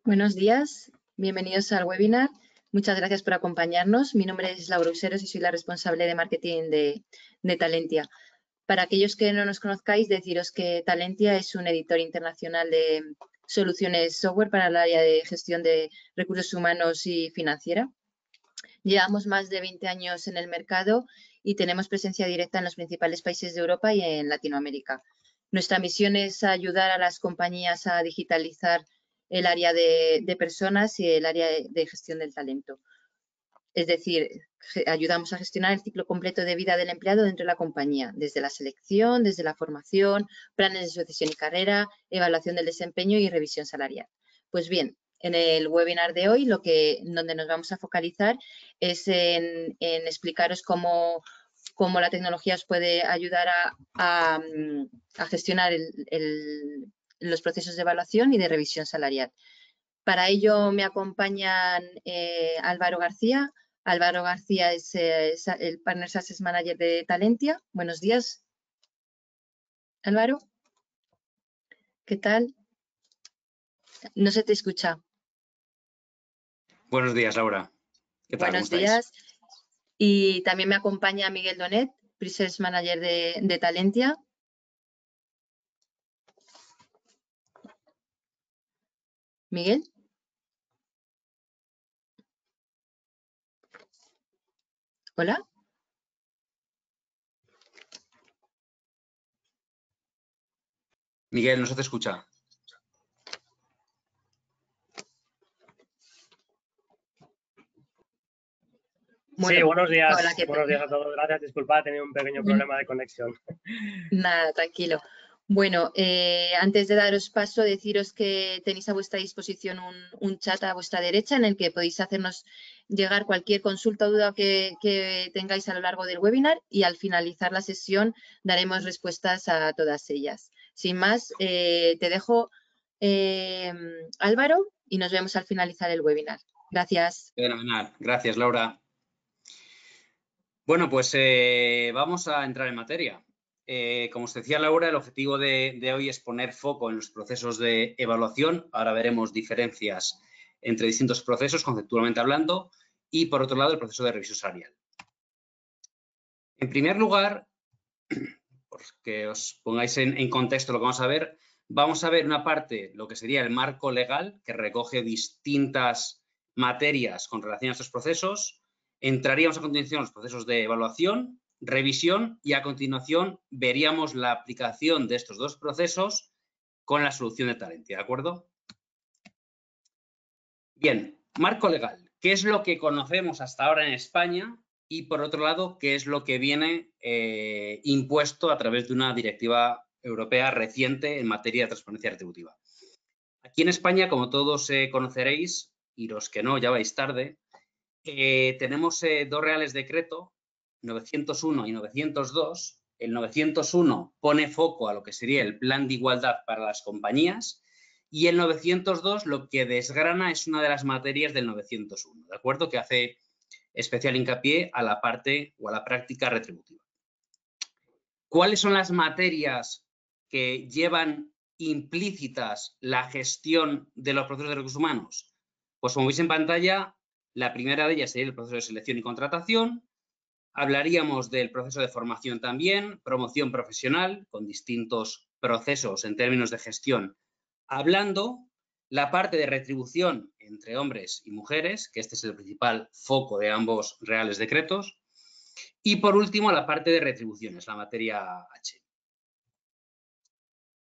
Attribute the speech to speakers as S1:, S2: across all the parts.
S1: Buenos días, bienvenidos al webinar. Muchas gracias por acompañarnos. Mi nombre es Laura Useros y soy la responsable de marketing de Talentia. Para aquellos que no nos conozcáis, deciros que Talentia es un editor internacional de soluciones software para el área de gestión de recursos humanos y financiera. Llevamos más de 20 años en el mercado y tenemos presencia directa en los principales países de Europa y en Latinoamérica. Nuestra misión es ayudar a las compañías a digitalizar el área de personas y el área de gestión del talento. Es decir, ayudamos a gestionar el ciclo completo de vida del empleado dentro de la compañía, desde la selección, desde la formación, planes de sucesión y carrera, evaluación del desempeño y revisión salarial. Pues bien, en el webinar de hoy, donde nos vamos a focalizar es en explicaros cómo la tecnología os puede ayudar a gestionar los procesos de evaluación y de revisión salarial. Para ello me acompañan Álvaro García. Álvaro García es el Partner Success Manager de Talentia. Buenos días, Álvaro. ¿Qué tal? No se te escucha.
S2: Buenos días, Laura. ¿Qué tal?
S1: Buenos días. Y también me acompaña Miguel Donet, Pre-Sales Manager de Talentia. Miguel. Hola.
S2: Miguel, no se te escucha.
S3: Bueno, sí, buenos días.
S1: Hola,
S3: buenos días a todos. Gracias. Disculpad, he tenido un pequeño problema de conexión.
S1: Nada, tranquilo. Bueno, antes de daros paso, deciros que tenéis a vuestra disposición un chat a vuestra derecha en el que podéis hacernos llegar cualquier consulta o duda que tengáis a lo largo del webinar y al finalizar la sesión daremos respuestas a todas ellas. Sin más, te dejo, Álvaro, y nos vemos al finalizar el webinar. Gracias.
S2: Fenomenal. Gracias, Laura. Bueno, pues vamos a entrar en materia. Como os decía Laura, el objetivo de hoy es poner foco en los procesos de evaluación. Ahora veremos diferencias entre distintos procesos, conceptualmente hablando, y por otro lado el proceso de revisión salarial. En primer lugar, porque os pongáis en contexto lo que vamos a ver una parte, lo que sería el marco legal, que recoge distintas materias con relación a estos procesos. Entraríamos a continuación en los procesos de evaluación, revisión y a continuación veríamos la aplicación de estos dos procesos con la solución de Talentia, ¿de acuerdo? Bien, marco legal. ¿Qué es lo que conocemos hasta ahora en España? Y, por otro lado, qué es lo que viene impuesto a través de una directiva europea reciente en materia de transparencia retributiva. Aquí en España, como todos conoceréis, y los que no, ya vais tarde, tenemos dos reales decreto, 901 y 902. El 901 pone foco a lo que sería el plan de igualdad para las compañías y el 902 lo que desgrana es una de las materias del 901, ¿de acuerdo? Que hace especial hincapié a la parte o a la práctica retributiva. ¿Cuáles son las materias que llevan implícitas la gestión de los procesos de recursos humanos? Pues como veis en pantalla, la primera de ellas sería el proceso de selección y contratación. Hablaríamos del proceso de formación también, promoción profesional, con distintos procesos en términos de gestión. Hablando la parte de retribución entre hombres y mujeres, que este es el principal foco de ambos reales decretos. Y por último, la parte de retribuciones, la materia H.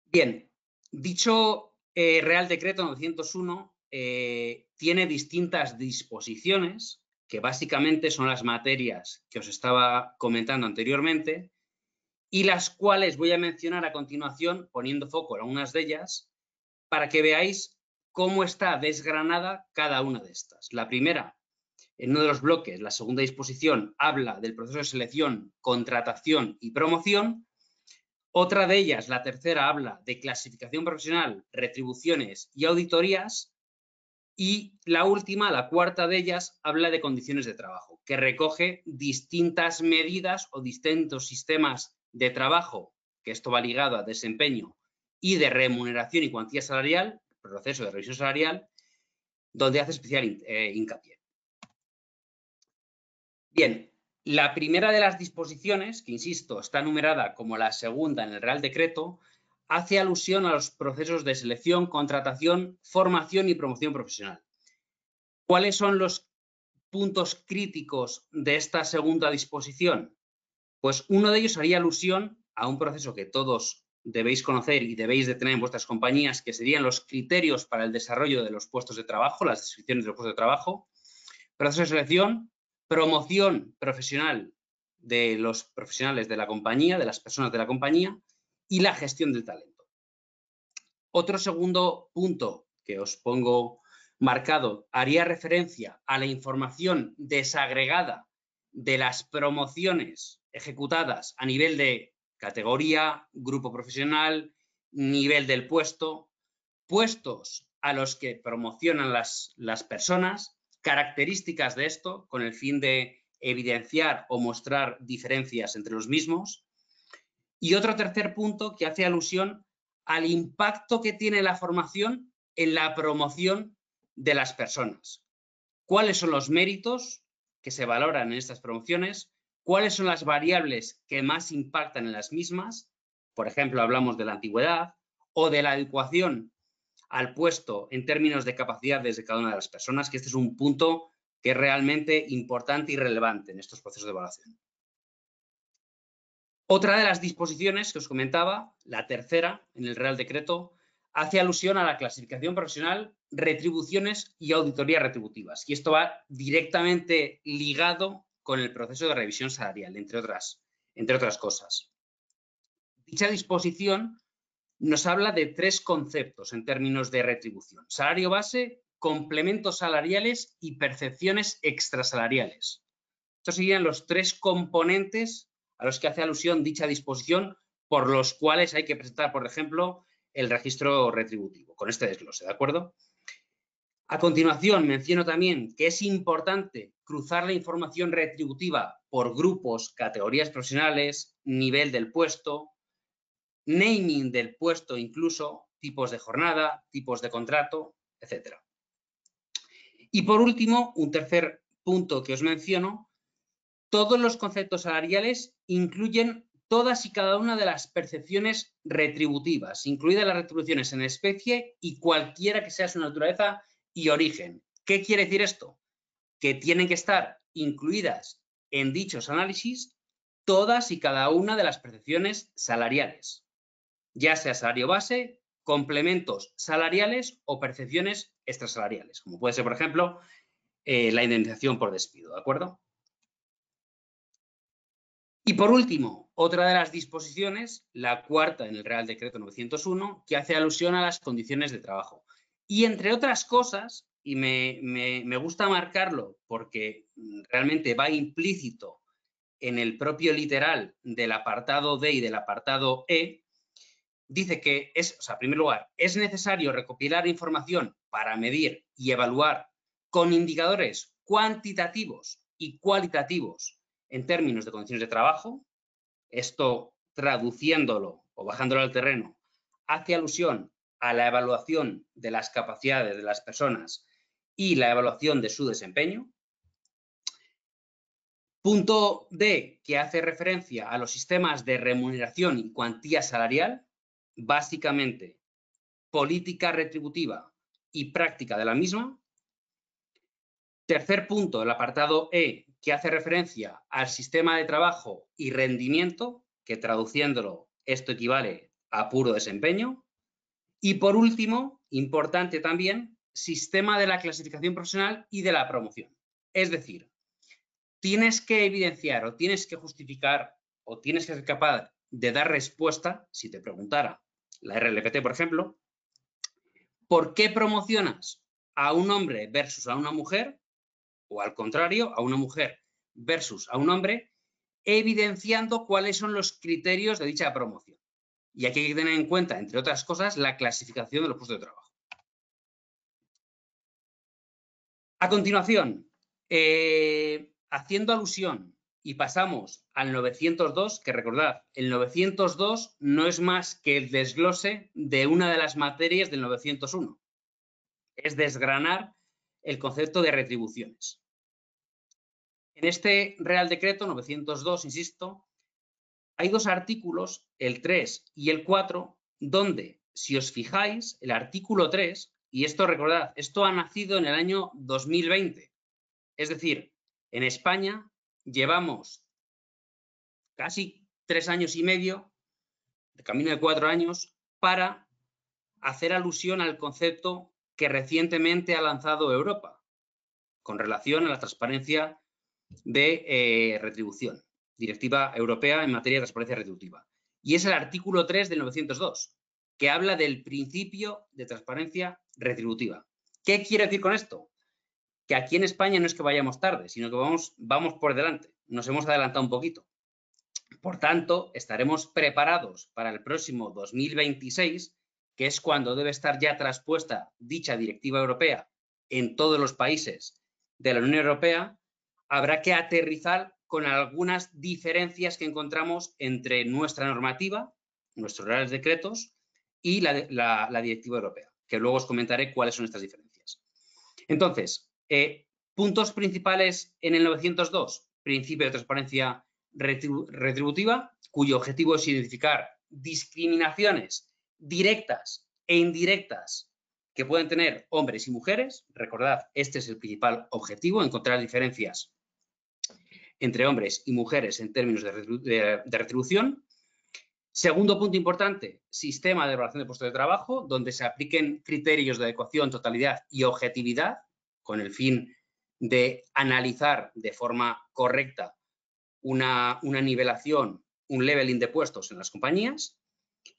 S2: Bien, dicho Real Decreto 901 tiene distintas disposiciones, que básicamente son las materias que os estaba comentando anteriormente, y las cuales voy a mencionar a continuación, poniendo foco en algunas de ellas, para que veáis cómo está desgranada cada una de estas. La primera, en uno de los bloques, la segunda disposición, habla del proceso de selección, contratación y promoción. Otra de ellas, la tercera, habla de clasificación profesional, retribuciones y auditorías. Y la última, la cuarta de ellas, habla de condiciones de trabajo, que recoge distintas medidas o distintos sistemas de trabajo, que esto va ligado a desempeño y de remuneración y cuantía salarial, proceso de revisión salarial, donde hace especial hincapié. Bien, la primera de las disposiciones, que insisto, está numerada como la segunda en el Real Decreto, hace alusión a los procesos de selección, contratación, formación y promoción profesional. ¿Cuáles son los puntos críticos de esta segunda disposición? Pues uno de ellos haría alusión a un proceso que todos debéis conocer y debéis de tener en vuestras compañías, que serían los criterios para el desarrollo de los puestos de trabajo, las descripciones de los puestos de trabajo, proceso de selección, promoción profesional de los profesionales de la compañía, de las personas de la compañía, y la gestión del talento. Otro segundo punto que os pongo marcado haría referencia a la información desagregada de las promociones ejecutadas a nivel de categoría, grupo profesional, nivel del puesto, puestos a los que promocionan las personas, características de esto con el fin de evidenciar o mostrar diferencias entre los mismos. Y otro tercer punto que hace alusión al impacto que tiene la formación en la promoción de las personas. ¿Cuáles son los méritos que se valoran en estas promociones? ¿Cuáles son las variables que más impactan en las mismas? Por ejemplo, hablamos de la antigüedad o de la adecuación al puesto en términos de capacidades de cada una de las personas, que este es un punto que es realmente importante y relevante en estos procesos de evaluación. Otra de las disposiciones que os comentaba, la tercera en el Real Decreto, hace alusión a la clasificación profesional, retribuciones y auditorías retributivas. Y esto va directamente ligado con el proceso de revisión salarial, entre otras cosas. Dicha disposición nos habla de tres conceptos en términos de retribución: salario base, complementos salariales y percepciones extrasalariales. Estos serían los tres componentes a los que hace alusión dicha disposición, por los cuales hay que presentar, por ejemplo, el registro retributivo, con este desglose, ¿de acuerdo? A continuación, menciono también que es importante cruzar la información retributiva por grupos, categorías profesionales, nivel del puesto, naming del puesto, incluso tipos de jornada, tipos de contrato, etc. Y por último, un tercer punto que os menciono: todos los conceptos salariales incluyen todas y cada una de las percepciones retributivas, incluidas las retribuciones en especie y cualquiera que sea su naturaleza y origen. ¿Qué quiere decir esto? Que tienen que estar incluidas en dichos análisis todas y cada una de las percepciones salariales, ya sea salario base, complementos salariales o percepciones extrasalariales, como puede ser, por ejemplo, la indemnización por despido, ¿de acuerdo? Y por último, otra de las disposiciones, la cuarta en el Real Decreto 901, que hace alusión a las condiciones de trabajo. Y entre otras cosas, y me gusta marcarlo porque realmente va implícito en el propio literal del apartado D y del apartado E, dice que en primer lugar, es necesario recopilar información para medir y evaluar con indicadores cuantitativos y cualitativos en términos de condiciones de trabajo. Esto, traduciéndolo o bajándolo al terreno, hace alusión a la evaluación de las capacidades de las personas y la evaluación de su desempeño. Punto D, que hace referencia a los sistemas de remuneración y cuantía salarial, básicamente política retributiva y práctica de la misma. Tercer punto, el apartado E, que hace referencia al sistema de trabajo y rendimiento, que traduciéndolo esto equivale a puro desempeño. Y por último, importante también, sistema de la clasificación profesional y de la promoción. Es decir, tienes que evidenciar o tienes que justificar o tienes que ser capaz de dar respuesta, si te preguntara la RLPT, por ejemplo, ¿por qué promocionas a un hombre versus a una mujer? O al contrario, a una mujer versus a un hombre, evidenciando cuáles son los criterios de dicha promoción. Y aquí hay que tener en cuenta, entre otras cosas, la clasificación de los puestos de trabajo. A continuación, haciendo alusión, y pasamos al 902, que recordad, el 902 no es más que el desglose de una de las materias del 901. Es desgranar el concepto de retribuciones. En este Real Decreto 902, insisto, hay dos artículos, el 3 y el 4, donde, si os fijáis, el artículo 3, y esto recordad, esto ha nacido en el año 2020, es decir, en España llevamos casi 3 años y medio, de camino de 4 años, para hacer alusión al concepto que recientemente ha lanzado Europa con relación a la transparencia de retribución, Directiva Europea en materia de transparencia retributiva. Y es el artículo 3 del 902, que habla del principio de transparencia retributiva. ¿Qué quiere decir con esto? Que aquí en España no es que vayamos tarde, sino que vamos por delante. Nos hemos adelantado un poquito. Por tanto, estaremos preparados para el próximo 2026, que es cuando debe estar ya traspuesta dicha directiva europea en todos los países de la Unión Europea. Habrá que aterrizar con algunas diferencias que encontramos entre nuestra normativa, nuestros reales decretos y la directiva europea, que luego os comentaré cuáles son estas diferencias. Entonces, puntos principales en el 902, principio de transparencia retributiva, cuyo objetivo es identificar discriminaciones directas e indirectas que pueden tener hombres y mujeres. Recordad, este es el principal objetivo, encontrar diferencias entre hombres y mujeres en términos de retribución. Segundo punto importante, sistema de evaluación de puestos de trabajo, donde se apliquen criterios de adecuación, totalidad y objetividad, con el fin de analizar de forma correcta una nivelación, un leveling de puestos en las compañías.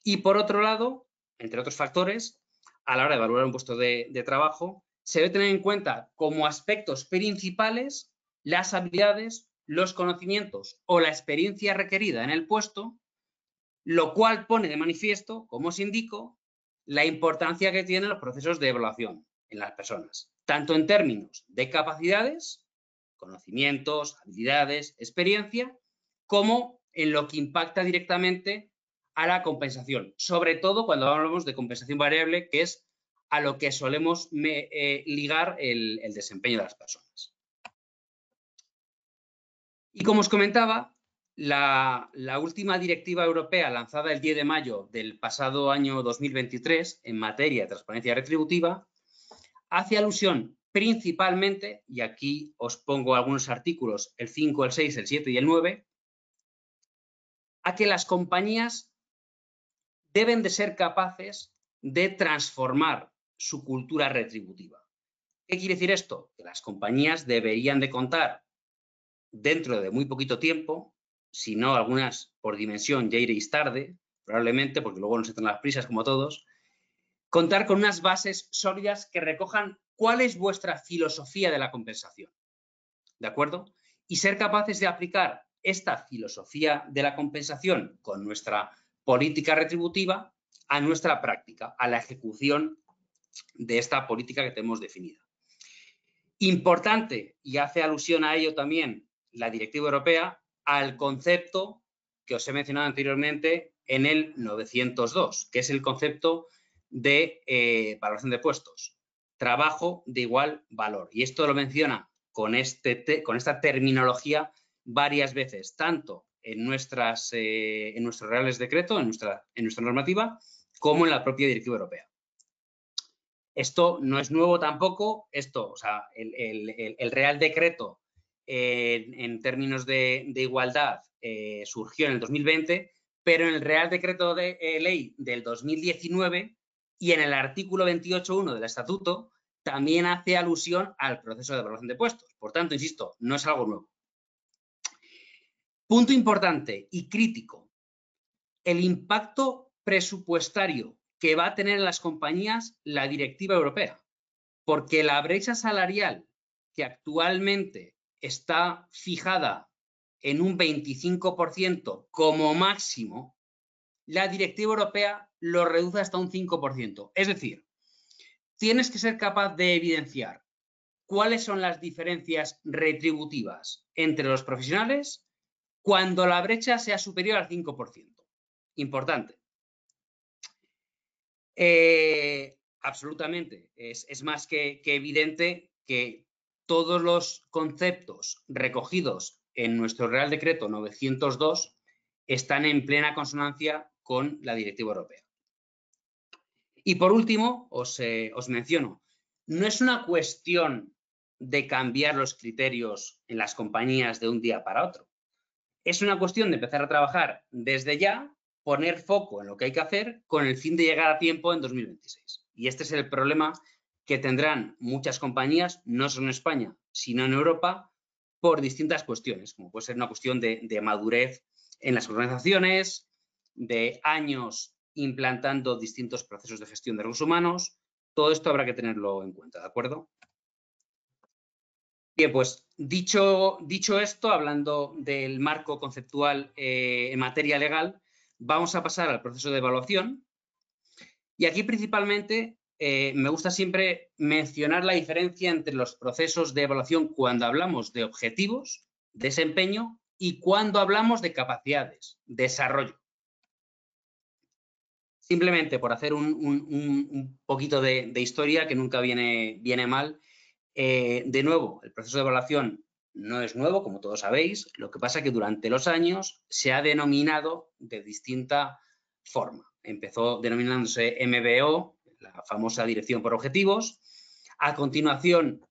S2: Y por otro lado, entre otros factores, a la hora de evaluar un puesto de trabajo, se debe tener en cuenta como aspectos principales las habilidades, los conocimientos o la experiencia requerida en el puesto, lo cual pone de manifiesto, como os indico, la importancia que tienen los procesos de evaluación en las personas, tanto en términos de capacidades, conocimientos, habilidades, experiencia, como en lo que impacta directamente a la compensación, sobre todo cuando hablamos de compensación variable, que es a lo que solemos ligar el desempeño de las personas. Y como os comentaba, la última directiva europea lanzada el 10 de mayo del pasado año 2023 en materia de transparencia retributiva hace alusión principalmente, y aquí os pongo algunos artículos, el 5, el 6, el 7 y el 9, a que las compañías deben de ser capaces de transformar su cultura retributiva. ¿Qué quiere decir esto? Que las compañías deberían de contar dentro de muy poquito tiempo, si no algunas por dimensión ya iréis tarde, probablemente, porque luego nos entran las prisas como todos, contar con unas bases sólidas que recojan cuál es vuestra filosofía de la compensación, ¿de acuerdo? Y ser capaces de aplicar esta filosofía de la compensación con nuestra política retributiva a nuestra práctica, a la ejecución de esta política que tenemos definida. Importante, y hace alusión a ello también la Directiva Europea, al concepto que os he mencionado anteriormente en el 902, que es el concepto de valoración de puestos, trabajo de igual valor. Y esto lo menciona con esta terminología varias veces, tanto en nuestros reales decretos, en nuestra normativa, como en la propia Directiva Europea. Esto no es nuevo tampoco, el Real Decreto en términos de igualdad surgió en el 2020, pero en el Real Decreto de Ley del 2019 y en el artículo 28.1 del Estatuto también hace alusión al proceso de evaluación de puestos. Por tanto, insisto, no es algo nuevo. Punto importante y crítico, el impacto presupuestario que va a tener en las compañías la Directiva Europea, porque la brecha salarial que actualmente está fijada en un 25% como máximo, la Directiva Europea lo reduce hasta un 5%. Es decir, tienes que ser capaz de evidenciar cuáles son las diferencias retributivas entre los profesionales cuando la brecha sea superior al 5%. Importante. Absolutamente. Es más que evidente que todos los conceptos recogidos en nuestro Real Decreto 902 están en plena consonancia con la Directiva Europea. Y por último, os menciono, no es una cuestión de cambiar los criterios en las compañías de un día para otro. Es una cuestión de empezar a trabajar desde ya, poner foco en lo que hay que hacer con el fin de llegar a tiempo en 2026. Y este es el problema que tendrán muchas compañías, no solo en España, sino en Europa, por distintas cuestiones, como puede ser una cuestión de madurez en las organizaciones, de años implantando distintos procesos de gestión de recursos humanos. Todo esto habrá que tenerlo en cuenta, ¿de acuerdo? Bien, pues dicho esto, hablando del marco conceptual en materia legal, vamos a pasar al proceso de evaluación. Y aquí principalmente me gusta siempre mencionar la diferencia entre los procesos de evaluación cuando hablamos de objetivos, desempeño y cuando hablamos de capacidades, desarrollo. Simplemente por hacer un poquito de historia que nunca viene mal. De nuevo, el proceso de evaluación no es nuevo, como todos sabéis. Lo que pasa es que durante los años se ha denominado de distinta forma. Empezó denominándose MBO, la famosa dirección por objetivos. A continuación,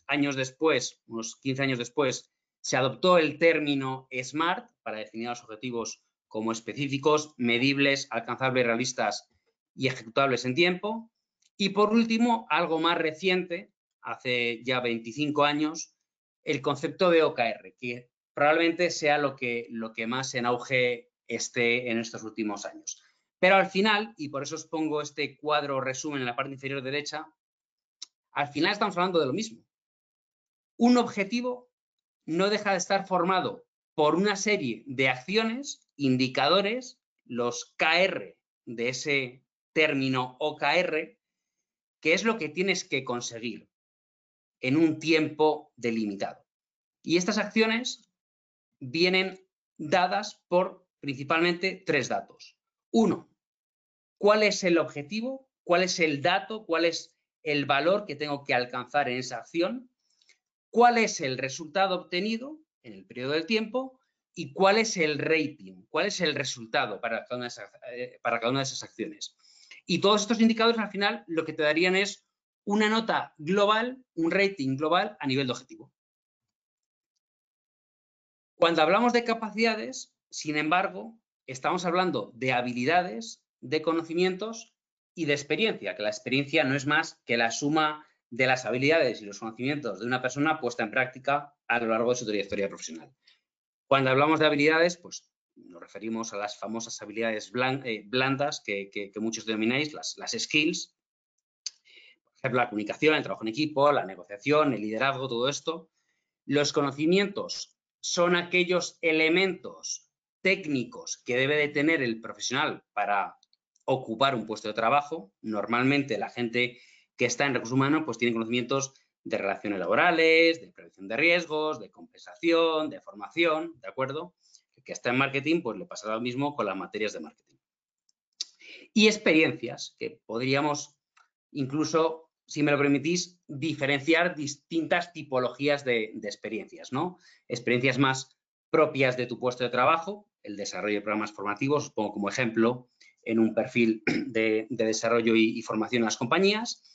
S2: años después, unos 15 años después, se adoptó el término SMART para definir los objetivos como específicos, medibles, alcanzables, realistas y ejecutables en tiempo. Y por último, algo más reciente, hace ya 25 años, el concepto de OKR, que probablemente sea lo que más en auge esté en estos últimos años. Pero al final, y por eso os pongo este cuadro resumen en la parte inferior derecha, al final estamos hablando de lo mismo. Un objetivo no deja de estar formado por una serie de acciones, indicadores, los KR de ese término OKR, que es lo que tienes que conseguir en un tiempo delimitado. Y estas acciones vienen dadas por principalmente tres datos. Uno, ¿cuál es el objetivo? ¿Cuál es el dato? ¿Cuál es el valor que tengo que alcanzar en esa acción? ¿Cuál es el resultado obtenido en el periodo del tiempo? ¿Y cuál es el rating? ¿Cuál es el resultado para cada una de esas acciones? Y todos estos indicadores al final lo que te darían es una nota global, un rating global a nivel de objetivo. Cuando hablamos de capacidades, sin embargo, estamos hablando de habilidades, de conocimientos y de experiencia, que la experiencia no es más que la suma de las habilidades y los conocimientos de una persona puesta en práctica a lo largo de su trayectoria profesional. Cuando hablamos de habilidades, pues nos referimos a las famosas habilidades blandas que muchos denomináis, las skills. Por ejemplo, la comunicación, el trabajo en equipo, la negociación, el liderazgo, todo esto. Los conocimientos son aquellos elementos técnicos que debe de tener el profesional para ocupar un puesto de trabajo. Normalmente la gente que está en recursos humanos pues tiene conocimientos de relaciones laborales, de prevención de riesgos, de compensación, de formación, ¿de acuerdo? El que está en marketing pues le pasa lo mismo con las materias de marketing. Y experiencias, que podríamos incluso, si me lo permitís, diferenciar distintas tipologías de experiencias, ¿no? Experiencias más propias de tu puesto de trabajo, el desarrollo de programas formativos, os pongo como ejemplo en un perfil de desarrollo y formación en las compañías.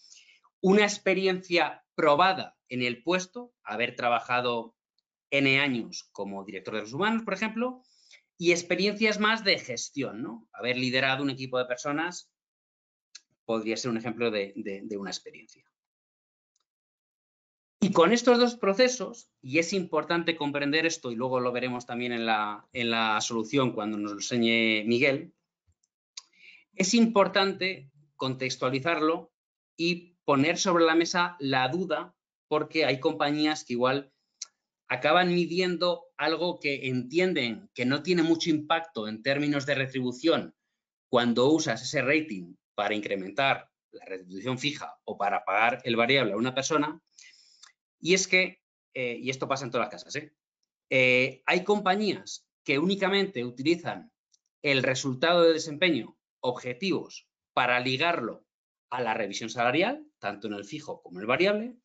S2: Una experiencia probada en el puesto, haber trabajado N años como director de recursos humanos, por ejemplo, y experiencias más de gestión, ¿no? Haber liderado un equipo de personas podría ser un ejemplo de una experiencia. Y con estos dos procesos, y es importante comprender esto, y luego lo veremos también en la solución cuando nos lo enseñe Miguel, es importante contextualizarlo y poner sobre la mesa la duda, porque hay compañías que igual acaban midiendo algo que entienden que no tiene mucho impacto en términos de retribución cuando usas ese rating para incrementar la retribución fija o para pagar el variable a una persona. Y es que, y esto pasa en todas las casas, hay compañías que únicamente utilizan el resultado de desempeño, objetivos, para ligarlo a la revisión salarial, tanto en el fijo como en el variable.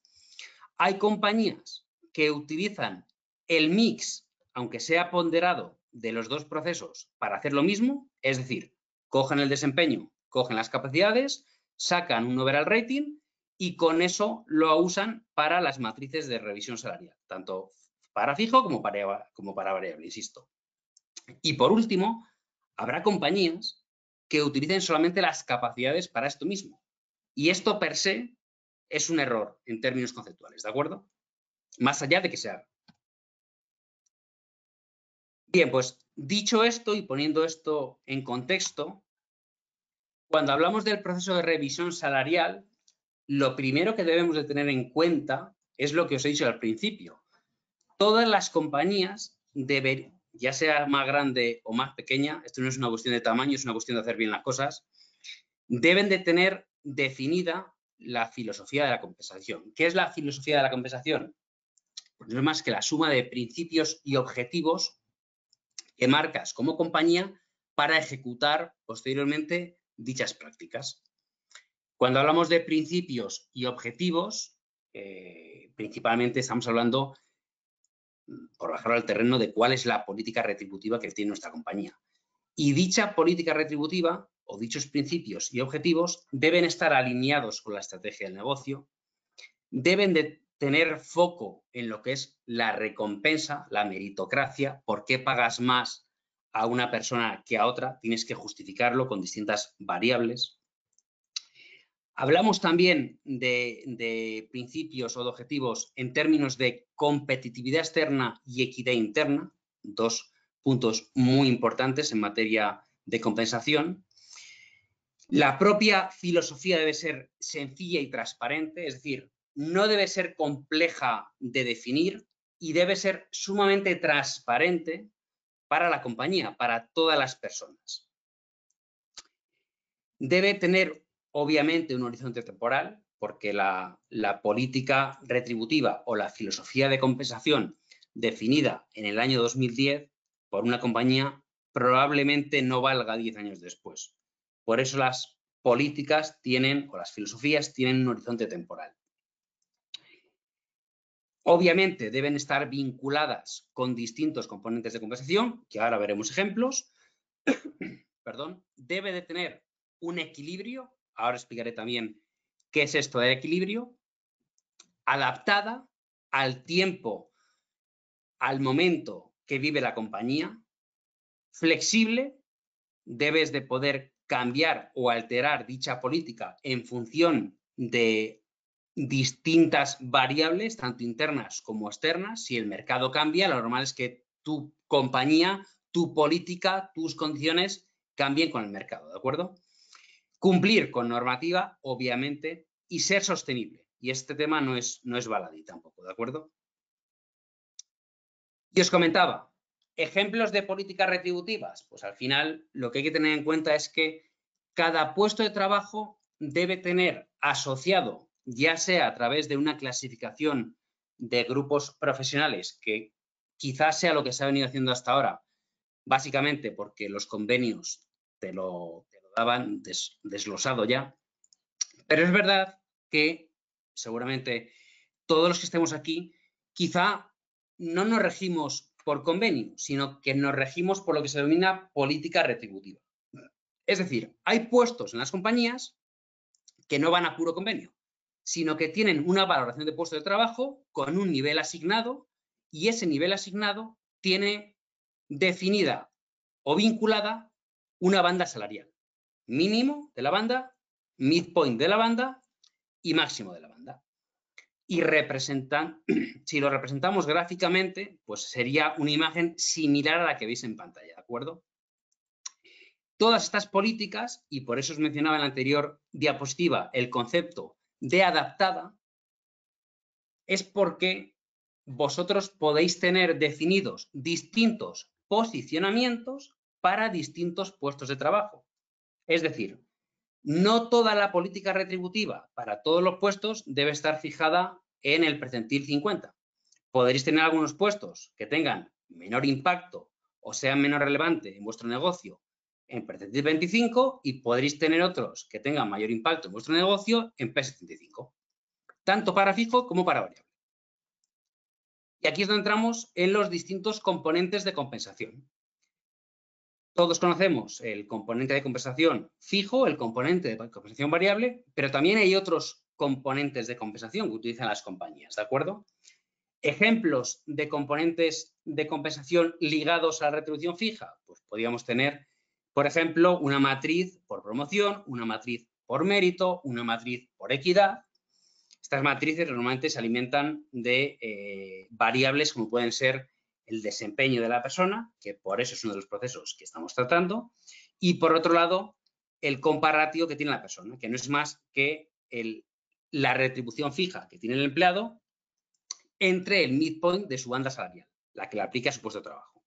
S2: Hay compañías que utilizan el mix, aunque sea ponderado, de los dos procesos para hacer lo mismo, es decir, cogen el desempeño, cogen las capacidades, sacan un overall rating y con eso lo usan para las matrices de revisión salarial, tanto para fijo como para variable, insisto. Y por último, habrá compañías que utilicen solamente las capacidades para esto mismo. Y esto per se es un error en términos conceptuales, ¿de acuerdo? Más allá de que se haga. Bien, pues dicho esto y poniendo esto en contexto, cuando hablamos del proceso de revisión salarial, lo primero que debemos de tener en cuenta es lo que os he dicho al principio. Todas las compañías deben, ya sea más grande o más pequeña, esto no es una cuestión de tamaño, es una cuestión de hacer bien las cosas, deben de tener definida la filosofía de la compensación. ¿Qué es la filosofía de la compensación? Pues no es más que la suma de principios y objetivos que marcas como compañía para ejecutar posteriormente dichas prácticas. Cuando hablamos de principios y objetivos, principalmente estamos hablando, por bajar al terreno, de cuál es la política retributiva que tiene nuestra compañía. Y dicha política retributiva o dichos principios y objetivos deben estar alineados con la estrategia del negocio, deben de tener foco en lo que es la recompensa, la meritocracia. ¿Por qué pagas más a una persona que a otra? Tienes que justificarlo con distintas variables. Hablamos también de principios o de objetivos en términos de competitividad externa y equidad interna, dos puntos muy importantes en materia de compensación. La propia filosofía debe ser sencilla y transparente, es decir, no debe ser compleja de definir y debe ser sumamente transparente para la compañía, para todas las personas. Debe tener, obviamente, un horizonte temporal, porque la política retributiva o la filosofía de compensación definida en el año 2010 por una compañía probablemente no valga 10 años después. Por eso las políticas tienen, o las filosofías tienen un horizonte temporal. Obviamente deben estar vinculadas con distintos componentes de compensación, que ahora veremos ejemplos. Perdón. Debe de tener un equilibrio, ahora explicaré también qué es esto del equilibrio, adaptada al tiempo, al momento que vive la compañía, flexible, debes de poder cambiar o alterar dicha política en función de distintas variables, tanto internas como externas. Si el mercado cambia, lo normal es que tu compañía, tu política, tus condiciones cambien con el mercado, ¿de acuerdo? Cumplir con normativa, obviamente, y ser sostenible. Y este tema no es baladí tampoco, ¿de acuerdo? Y os comentaba, ejemplos de políticas retributivas. Pues al final lo que hay que tener en cuenta es que cada puesto de trabajo debe tener asociado, ya sea a través de una clasificación de grupos profesionales, que quizás sea lo que se ha venido haciendo hasta ahora, básicamente porque los convenios te lo daban desglosado ya. Pero es verdad que seguramente todos los que estemos aquí quizá no nos regimos por convenio, sino que nos regimos por lo que se denomina política retributiva. Es decir, hay puestos en las compañías que no van a puro convenio, sino que tienen una valoración de puesto de trabajo con un nivel asignado y ese nivel asignado tiene definida o vinculada una banda salarial. Mínimo de la banda, midpoint de la banda y máximo de la banda. Y representan, si lo representamos gráficamente, pues sería una imagen similar a la que veis en pantalla, ¿de acuerdo? Todas estas políticas, y por eso os mencionaba en la anterior diapositiva el concepto de adaptada, es porque vosotros podéis tener definidos distintos posicionamientos para distintos puestos de trabajo. Es decir, no toda la política retributiva para todos los puestos debe estar fijada en el percentil 50. Podréis tener algunos puestos que tengan menor impacto o sean menos relevantes en vuestro negocio en percentil 25 y podréis tener otros que tengan mayor impacto en vuestro negocio en P75, tanto para fijo como para variable. Y aquí es donde entramos en los distintos componentes de compensación. Todos conocemos el componente de compensación fijo, el componente de compensación variable, pero también hay otros componentes de compensación que utilizan las compañías, ¿de acuerdo? Ejemplos de componentes de compensación ligados a la retribución fija, pues podríamos tener, por ejemplo, una matriz por promoción, una matriz por mérito, una matriz por equidad. Estas matrices normalmente se alimentan de variables como pueden ser el desempeño de la persona, que por eso es uno de los procesos que estamos tratando, y por otro lado, el comparatio que tiene la persona, que no es más que la retribución fija que tiene el empleado entre el midpoint de su banda salarial, la que le aplica a su puesto de trabajo.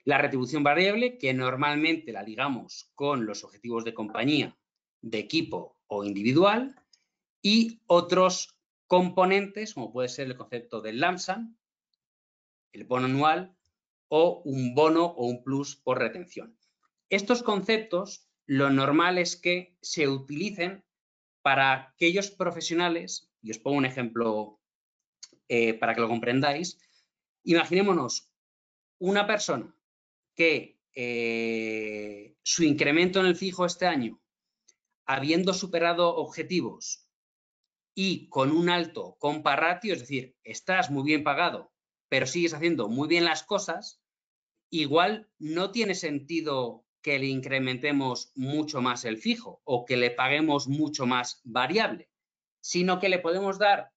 S2: La retribución variable, que normalmente la ligamos con los objetivos de compañía, de equipo o individual, y otros componentes, como puede ser el concepto del lump sum, el bono anual o un bono o un plus por retención. Estos conceptos, lo normal es que se utilicen para aquellos profesionales, y os pongo un ejemplo para que lo comprendáis. Imaginémonos una persona que su incremento en el fijo este año, habiendo superado objetivos y con un alto compa ratio, es decir, estás muy bien pagado, pero sigues haciendo muy bien las cosas, igual no tiene sentido que le incrementemos mucho más el fijo o que le paguemos mucho más variable, sino que le podemos dar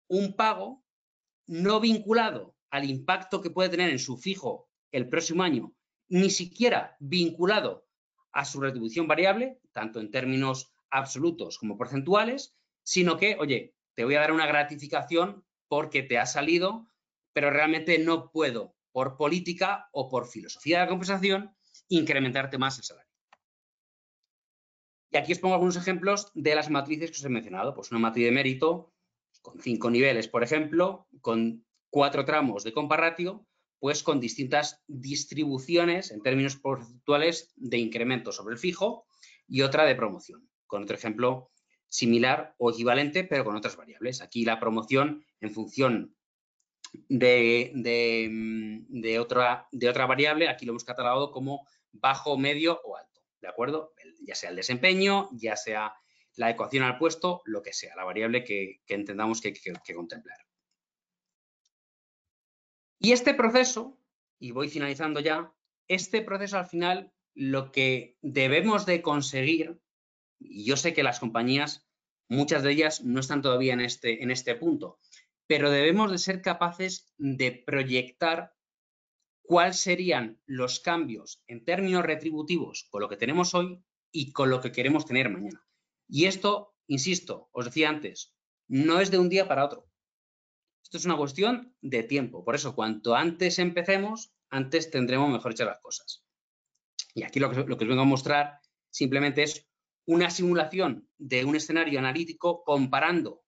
S2: un pago no vinculado al impacto que puede tener en su fijo el próximo año, ni siquiera vinculado a su retribución variable, tanto en términos absolutos como porcentuales, sino que, oye, te voy a dar una gratificación porque te ha salido, pero realmente no puedo, por política o por filosofía de la compensación, incrementarte más el salario. Y aquí os pongo algunos ejemplos de las matrices que os he mencionado. Pues una matriz de mérito con 5 niveles, por ejemplo, con 4 tramos de compa ratio, pues con distintas distribuciones en términos porcentuales de incremento sobre el fijo y otra de promoción, con otro ejemplo similar o equivalente, pero con otras variables. Aquí la promoción en función de otra variable, aquí lo hemos catalogado como bajo, medio o alto, ¿de acuerdo? Ya sea el desempeño, ya sea la ecuación al puesto, lo que sea, la variable que entendamos que hay que contemplar. Y este proceso, y voy finalizando ya, este proceso al final lo que debemos de conseguir, y yo sé que las compañías, muchas de ellas no están todavía en este punto, pero debemos de ser capaces de proyectar cuáles serían los cambios en términos retributivos con lo que tenemos hoy y con lo que queremos tener mañana. Y esto, insisto, os decía antes, no es de un día para otro. Esto es una cuestión de tiempo. Por eso, cuanto antes empecemos, antes tendremos mejor hechas las cosas. Y aquí lo que os vengo a mostrar simplemente es una simulación de un escenario analítico comparando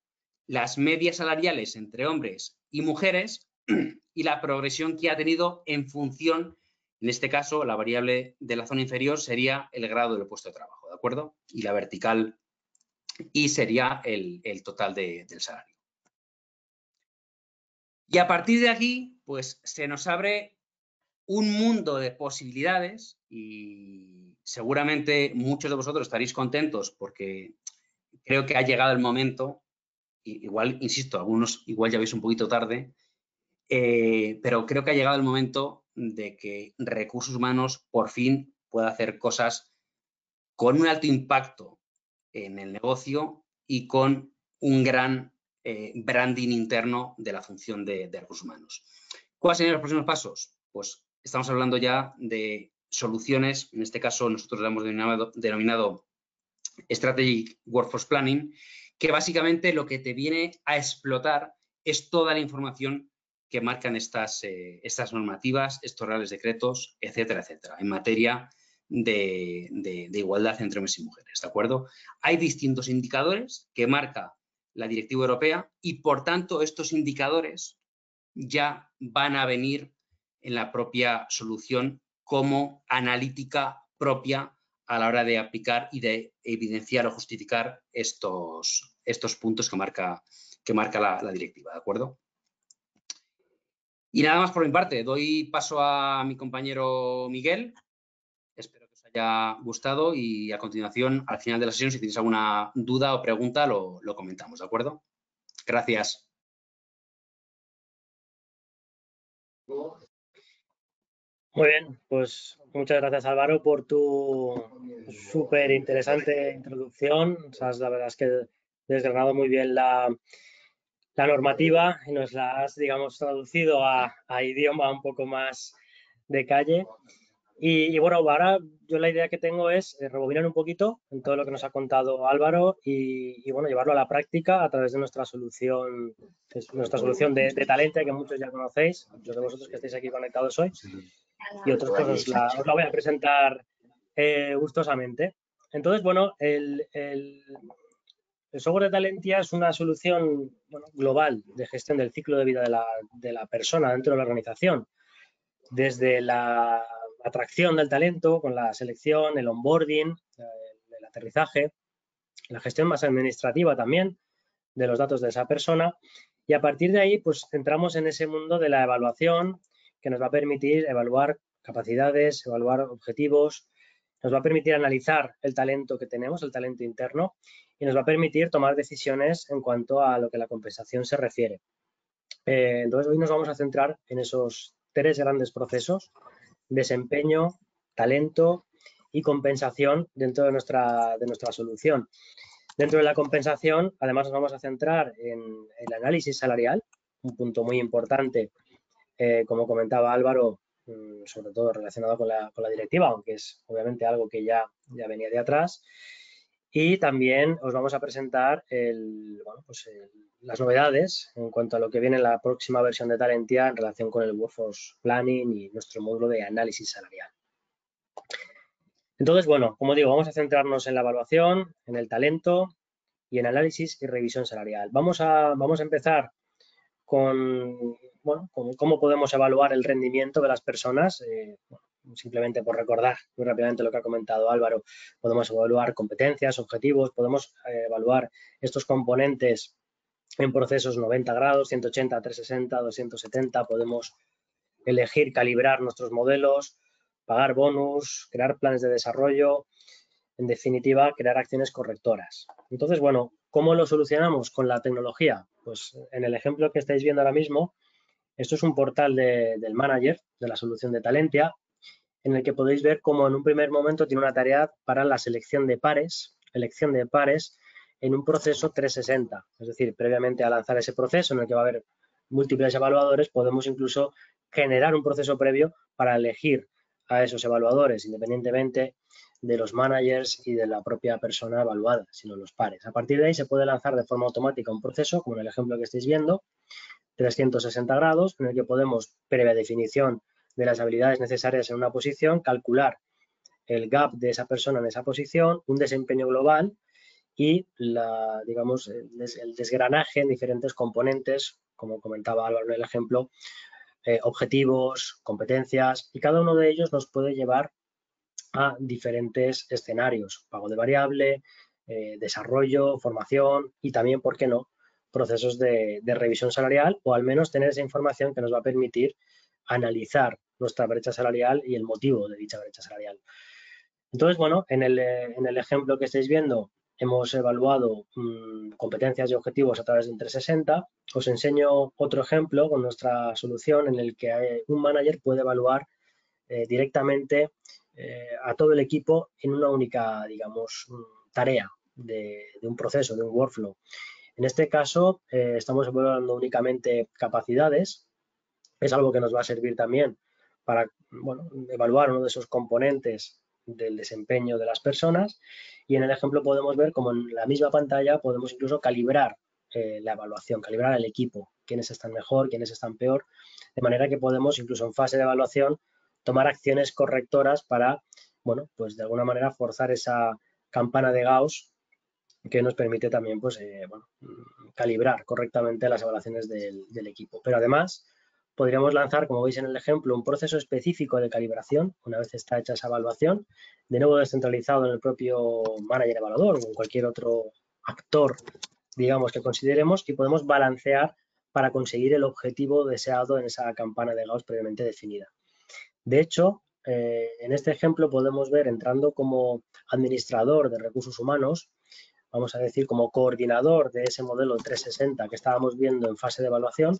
S2: las medias salariales entre hombres y mujeres y la progresión que ha tenido en función, en este caso, la variable de la zona inferior sería el grado del puesto de trabajo, ¿de acuerdo? Y la vertical y sería el total del salario. Y a partir de aquí, pues se nos abre un mundo de posibilidades y seguramente muchos de vosotros estaréis contentos porque creo que ha llegado el momento, igual, insisto, algunos igual ya veis un poquito tarde, pero creo que ha llegado el momento de que recursos humanos por fin pueda hacer cosas con un alto impacto en el negocio y con un gran branding interno de la función de recursos humanos. ¿Cuáles serían los próximos pasos? Pues estamos hablando ya de soluciones, en este caso nosotros lo hemos denominado Strategic Workforce Planning, que básicamente lo que te viene a explotar es toda la información que marcan estas normativas, estos reales decretos, etcétera, etcétera, en materia de igualdad entre hombres y mujeres, ¿de acuerdo? Hay distintos indicadores que marca la Directiva Europea y, por tanto, estos indicadores ya van a venir en la propia solución como analítica propia a la hora de aplicar y de evidenciar o justificar estos puntos que marca la directiva, ¿de acuerdo? Y nada más por mi parte. Doy paso a mi compañero Miguel. Espero que os haya gustado y a continuación, al final de la sesión, si tenéis alguna duda o pregunta, lo comentamos, ¿de acuerdo? Gracias.
S3: Muy bien, pues muchas gracias Álvaro por tu súper interesante introducción. O sea, la verdad es que desgranado muy bien la normativa y nos la has, digamos, traducido a idioma un poco más de calle. Y bueno, ahora yo la idea que tengo es rebobinar un poquito en todo lo que nos ha contado Álvaro y bueno, llevarlo a la práctica a través de nuestra solución de Talentia, que muchos ya conocéis, muchos de vosotros que estáis aquí conectados hoy, y otros pues os la voy a presentar gustosamente. Entonces, bueno, el software de Talentia es una solución global de gestión del ciclo de vida de la persona dentro de la organización, desde la atracción del talento, con la selección, el onboarding, el aterrizaje, la gestión más administrativa también de los datos de esa persona, y a partir de ahí pues entramos en ese mundo de la evaluación que nos va a permitir evaluar capacidades, evaluar objetivos, nos va a permitir analizar el talento que tenemos, el talento interno, y nos va a permitir tomar decisiones en cuanto a lo que la compensación se refiere. Entonces hoy nos vamos a centrar en esos 3 grandes procesos: desempeño, talento y compensación dentro de nuestra solución. Dentro de la compensación, además, nos vamos a centrar en el análisis salarial, un punto muy importante, como comentaba Álvaro, sobre todo relacionado con la directiva, aunque es obviamente algo que ya venía de atrás. Y también os vamos a presentar las novedades en cuanto a lo que viene en la próxima versión de Talentia en relación con el Workforce Planning y nuestro módulo de análisis salarial. Entonces, bueno, como digo, vamos a centrarnos en la evaluación, en el talento y en análisis y revisión salarial. Vamos a empezar con cómo podemos evaluar el rendimiento de las personas. Simplemente por recordar muy rápidamente lo que ha comentado Álvaro, podemos evaluar competencias, objetivos, podemos evaluar estos componentes en procesos 90 grados, 180, 360, 270, podemos elegir calibrar nuestros modelos, pagar bonus, crear planes de desarrollo, en definitiva, crear acciones correctoras. Entonces, bueno, ¿cómo lo solucionamos con la tecnología? Pues en el ejemplo que estáis viendo ahora mismo, esto es un portal del manager de la solución de Talentia, en el que podéis ver cómo en un primer momento tiene una tarea para la elección de pares en un proceso 360. Es decir, previamente a lanzar ese proceso en el que va a haber múltiples evaluadores, podemos incluso generar un proceso previo para elegir a esos evaluadores, independientemente de los managers y de la propia persona evaluada, sino los pares. A partir de ahí se puede lanzar de forma automática un proceso, como en el ejemplo que estáis viendo, 360 grados, en el que podemos, previa definición de las habilidades necesarias en una posición, calcular el gap de esa persona en esa posición, un desempeño global y el desgranaje en diferentes componentes, como comentaba Álvaro en el ejemplo, objetivos, competencias, y cada uno de ellos nos puede llevar a diferentes escenarios: pago de variable, desarrollo, formación y también, ¿por qué no?, procesos de revisión salarial, o al menos tener esa información que nos va a permitir analizar nuestra brecha salarial y el motivo de dicha brecha salarial. Entonces, bueno, en el ejemplo que estáis viendo hemos evaluado competencias y objetivos a través de un 360. Os enseño otro ejemplo con nuestra solución en el que un manager puede evaluar directamente a todo el equipo en una única, digamos, tarea de un proceso, de un workflow. En este caso, estamos evaluando únicamente capacidades. Es algo que nos va a servir también para evaluar uno de esos componentes del desempeño de las personas, y en el ejemplo podemos ver cómo en la misma pantalla podemos incluso calibrar la evaluación, calibrar el equipo, quiénes están mejor, quiénes están peor, de manera que podemos incluso en fase de evaluación tomar acciones correctoras para, pues de alguna manera forzar esa campana de Gauss que nos permite también calibrar correctamente las evaluaciones del equipo. Pero además podríamos lanzar, como veis en el ejemplo, un proceso específico de calibración una vez está hecha esa evaluación, de nuevo descentralizado en el propio manager evaluador o en cualquier otro actor, digamos, que consideremos, y podemos balancear para conseguir el objetivo deseado en esa campana de Gauss previamente definida. De hecho, en este ejemplo podemos ver, entrando como administrador de recursos humanos, vamos a decir como coordinador de ese modelo 360 que estábamos viendo en fase de evaluación,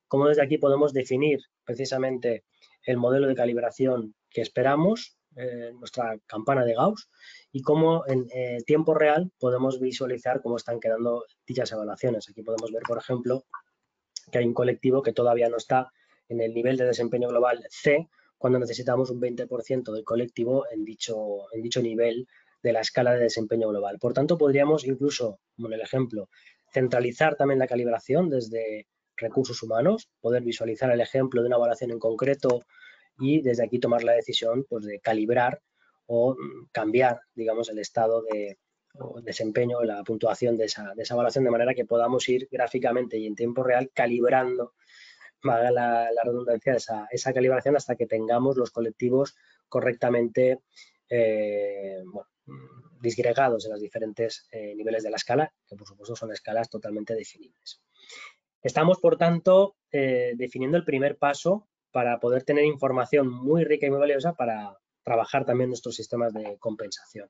S3: cómo desde aquí podemos definir precisamente el modelo de calibración que esperamos, nuestra campana de Gauss, y cómo en tiempo real podemos visualizar cómo están quedando dichas evaluaciones. Aquí podemos ver, por ejemplo, que hay un colectivo que todavía no está en el nivel de desempeño global C, cuando necesitamos un 20% del colectivo en dicho nivel de la escala de desempeño global. Por tanto, podríamos incluso, como en el ejemplo, centralizar también la calibración desde recursos humanos, poder visualizar el ejemplo de una evaluación en concreto y desde aquí tomar la decisión, pues, de calibrar o cambiar, digamos, el estado de desempeño, la puntuación de esa evaluación, de manera que podamos ir gráficamente y en tiempo real calibrando, valga la redundancia, esa calibración hasta que tengamos los colectivos correctamente disgregados en los diferentes niveles de la escala, que por supuesto son escalas totalmente definibles. Estamos, por tanto, definiendo el primer paso para poder tener información muy rica y muy valiosa para trabajar también nuestros sistemas de compensación.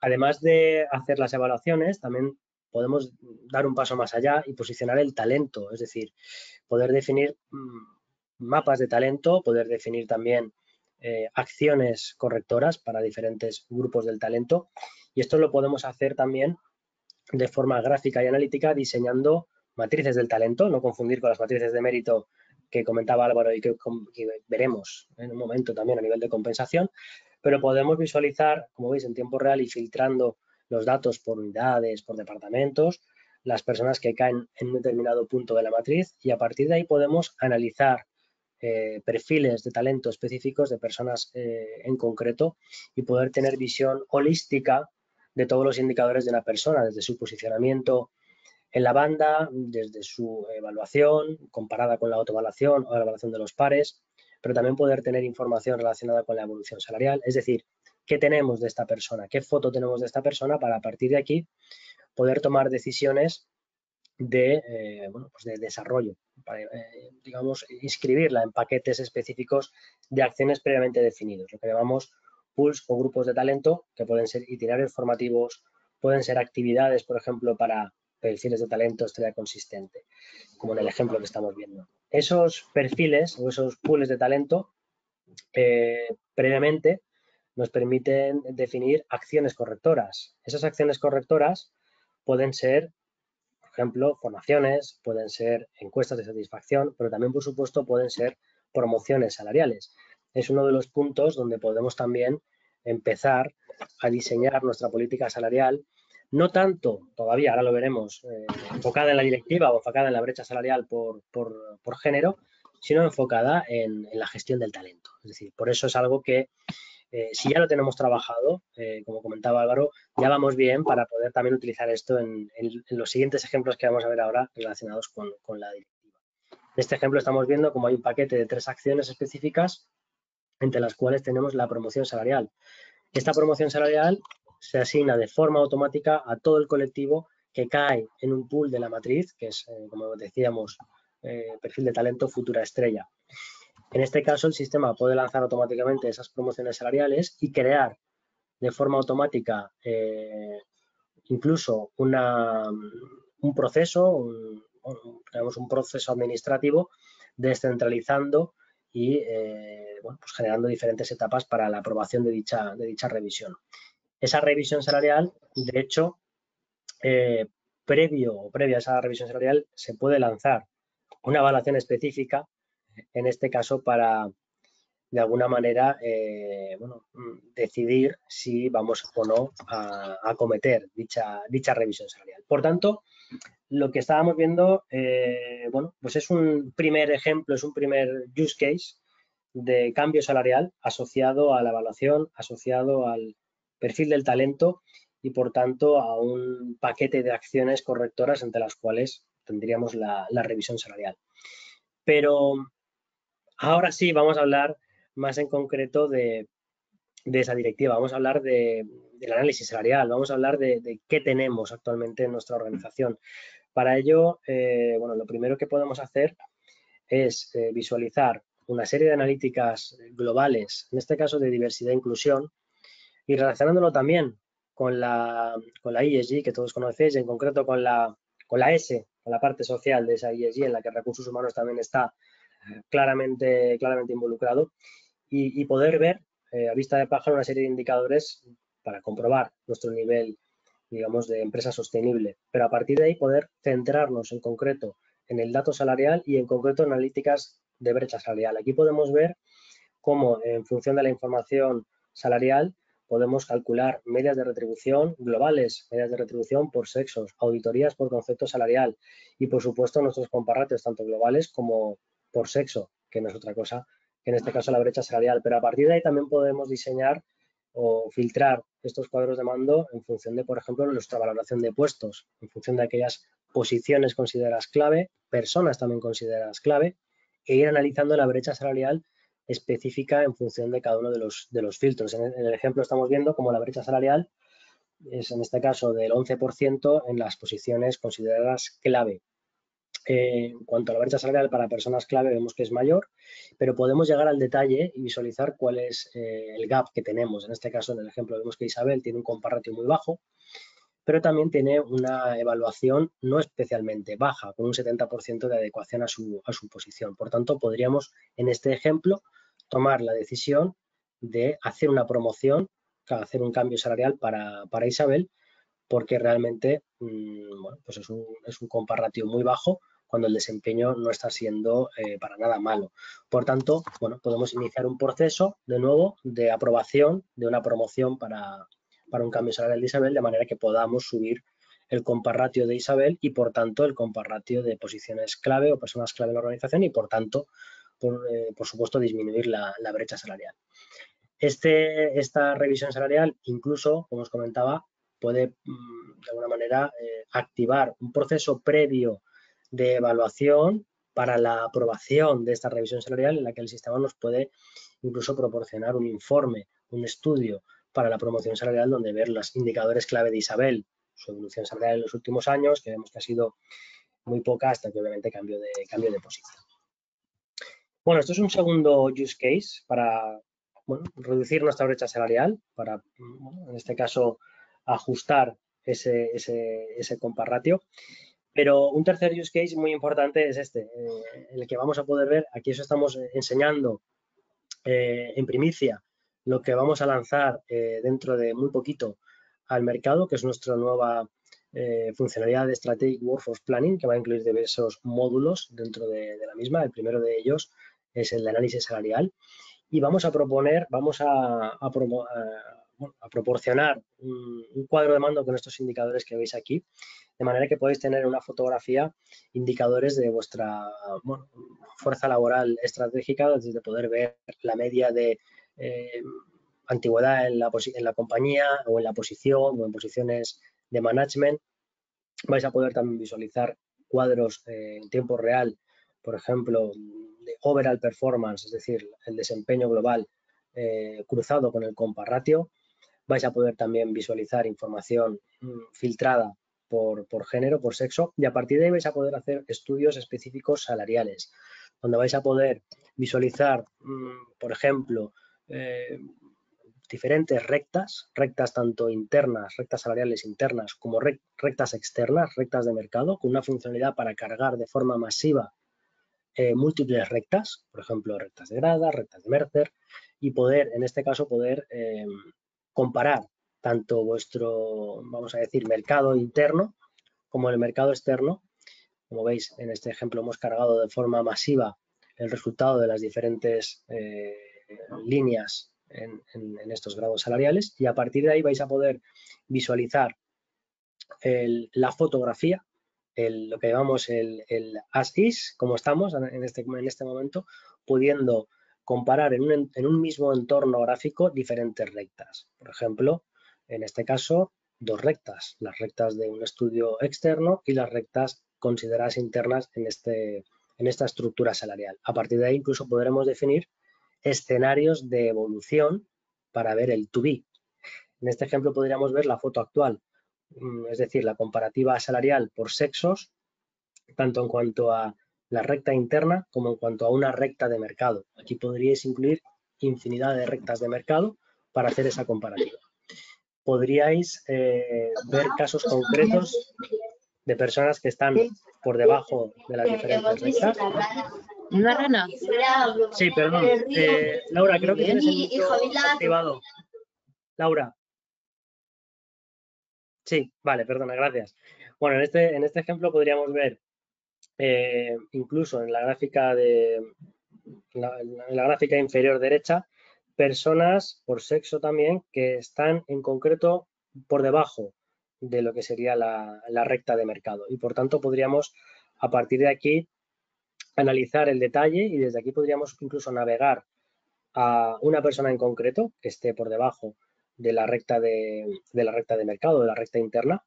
S3: Además de hacer las evaluaciones, también podemos dar un paso más allá y posicionar el talento, es decir, poder definir mapas de talento, poder definir también acciones correctoras para diferentes grupos del talento, y esto lo podemos hacer también de forma gráfica y analítica diseñando matrices del talento, no confundir con las matrices de mérito que comentaba Álvaro y que veremos en un momento también a nivel de compensación, pero podemos visualizar, como veis, en tiempo real y filtrando los datos por unidades, por departamentos, las personas que caen en un determinado punto de la matriz, y a partir de ahí podemos analizar perfiles de talento específicos de personas en concreto y poder tener visión holística de todos los indicadores de una persona, desde su posicionamiento en la banda, desde su evaluación comparada con la autoevaluación o la evaluación de los pares, pero también poder tener información relacionada con la evolución salarial, es decir, qué tenemos de esta persona, qué foto tenemos de esta persona, para a partir de aquí poder tomar decisiones de, pues de desarrollo, para, digamos, inscribirla en paquetes específicos de acciones previamente definidos, lo que llamamos pools o grupos de talento, que pueden ser itinerarios formativos, pueden ser actividades, por ejemplo, para perfiles de talento estrella consistente, como en el ejemplo que estamos viendo. Esos perfiles o esos pools de talento previamente nos permiten definir acciones correctoras. Esas acciones correctoras pueden ser, por ejemplo, formaciones, pueden ser encuestas de satisfacción, pero también, por supuesto, pueden ser promociones salariales. Es uno de los puntos donde podemos también empezar a diseñar nuestra política salarial, no tanto, todavía, ahora lo veremos, enfocada en la directiva o enfocada en la brecha salarial por género, sino enfocada en la gestión del talento. Es decir, por eso es algo que si ya lo tenemos trabajado, como comentaba Álvaro, ya vamos bien para poder también utilizar esto en los siguientes ejemplos que vamos a ver ahora relacionados con la directiva. En este ejemplo estamos viendo cómo hay un paquete de 3 acciones específicas, entre las cuales tenemos la promoción salarial. Esta promoción salarial se asigna de forma automática a todo el colectivo que cae en un pool de la matriz, que es, como decíamos, perfil de talento futura estrella. En este caso, el sistema puede lanzar automáticamente esas promociones salariales y crear de forma automática incluso un proceso, digamos un proceso administrativo descentralizando y bueno, pues generando diferentes etapas para la aprobación de dicha revisión. Esa revisión salarial, de hecho, previa a esa revisión salarial, se puede lanzar una evaluación específica, en este caso para, de alguna manera, bueno, decidir si vamos o no a acometer dicha revisión salarial. Por tanto, lo que estábamos viendo, bueno, pues es un primer ejemplo, es un primer use case de cambio salarial asociado a la evaluación, asociado al perfil del talento y, por tanto, a un paquete de acciones correctoras entre las cuales tendríamos la revisión salarial. Pero ahora sí vamos a hablar más en concreto de esa directiva. Vamos a hablar del análisis salarial, vamos a hablar de qué tenemos actualmente en nuestra organización. Para ello, bueno, lo primero que podemos hacer es visualizar una serie de analíticas globales, en este caso de diversidad e inclusión, y relacionándolo también con la ESG que todos conocéis, en concreto con la S, con la parte social de esa ESG, en la que recursos humanos también está claramente involucrado, y poder ver a vista de pájaro una serie de indicadores para comprobar nuestro nivel, digamos, de empresa sostenible. Pero a partir de ahí poder centrarnos en concreto en el dato salarial y en concreto en analíticas de brecha salarial. Aquí podemos ver cómo en función de la información salarial podemos calcular medias de retribución globales, medias de retribución por sexos, auditorías por concepto salarial y, por supuesto, nuestros comparatios tanto globales como por sexo, que no es otra cosa que en este caso la brecha salarial. Pero a partir de ahí también podemos diseñar o filtrar estos cuadros de mando en función de, por ejemplo, nuestra valoración de puestos, en función de aquellas posiciones consideradas clave, personas también consideradas clave, e ir analizando la brecha salarial específica en función de cada uno de los filtros. En el ejemplo estamos viendo como la brecha salarial es en este caso del 11% en las posiciones consideradas clave. En cuanto a la brecha salarial para personas clave vemos que es mayor, pero podemos llegar al detalle y visualizar cuál es el gap que tenemos. En este caso, en el ejemplo, vemos que Isabel tiene un comparratio muy bajo, pero también tiene una evaluación no especialmente baja, con un 70% de adecuación a su posición. Por tanto, podríamos, en este ejemplo, tomar la decisión de hacer una promoción, hacer un cambio salarial para Isabel, porque realmente bueno, pues es un comparratio muy bajo cuando el desempeño no está siendo para nada malo. Por tanto, bueno, podemos iniciar un proceso de nuevo de aprobación de una promoción para un cambio salarial de Isabel, de manera que podamos subir el comparratio de Isabel y, por tanto, el comparratio de posiciones clave o personas clave en la organización y, por tanto, por supuesto, disminuir la brecha salarial. Esta revisión salarial, incluso, como os comentaba, puede de alguna manera activar un proceso previo de evaluación para la aprobación de esta revisión salarial, en la que el sistema nos puede incluso proporcionar un informe, un estudio para la promoción salarial, donde ver los indicadores clave de Isabel, su evolución salarial en los últimos años, que vemos que ha sido muy poca hasta que obviamente cambio de posición. Bueno, esto es un segundo use case para reducir nuestra brecha salarial, para, en este caso, ajustar ese comparratio. Pero un tercer use case muy importante es este, en el que vamos a poder ver, aquí os estamos enseñando en primicia lo que vamos a lanzar dentro de muy poquito al mercado, que es nuestra nueva funcionalidad de Strategic Workforce Planning, que va a incluir diversos módulos dentro de la misma. El primero de ellos es el de análisis salarial y vamos a proponer, a proporcionar un cuadro de mando con estos indicadores que veis aquí, de manera que podéis tener una fotografía indicadores de vuestra fuerza laboral estratégica, desde poder ver la media de antigüedad en la compañía o en la posición o en posiciones de management. Vais a poder también visualizar cuadros en tiempo real, por ejemplo, de overall performance, es decir, el desempeño global cruzado con el comparratio. Vais a poder también visualizar información filtrada por género, por sexo, y a partir de ahí vais a poder hacer estudios específicos salariales, donde vais a poder visualizar, por ejemplo, diferentes rectas tanto internas, rectas salariales internas, como rectas externas, rectas de mercado, con una funcionalidad para cargar de forma masiva múltiples rectas, por ejemplo, rectas de Grada, rectas de Mercer, y poder, en este caso, comparar tanto vuestro, vamos a decir, mercado interno como el mercado externo. Como veis, en este ejemplo hemos cargado de forma masiva el resultado de las diferentes líneas en estos grados salariales, y a partir de ahí vais a poder visualizar la fotografía, lo que llamamos el as is, como estamos en este momento, pudiendo comparar en un mismo entorno gráfico diferentes rectas. Por ejemplo, en este caso, dos rectas, las rectas de un estudio externo y las rectas consideradas internas en esta estructura salarial. A partir de ahí incluso podremos definir escenarios de evolución para ver el to be. En este ejemplo podríamos ver la foto actual, es decir, la comparativa salarial por sexos tanto en cuanto a la recta interna como en cuanto a una recta de mercado. Aquí podríais incluir infinidad de rectas de mercado para hacer esa comparativa. Podríais ver casos concretos de personas que están por debajo de las diferentes rectas.
S1: ¿Una rana?
S3: Sí, perdón. Laura, creo que tienes el micro activado. Laura. Sí, vale, perdona, gracias. Bueno, en este ejemplo podríamos ver incluso en la gráfica en la gráfica inferior derecha, personas por sexo también que están en concreto por debajo de lo que sería la recta de mercado. Y por tanto podríamos a partir de aquí analizar el detalle y desde aquí podríamos incluso navegar a una persona en concreto que esté por debajo de la recta de mercado, de la recta interna,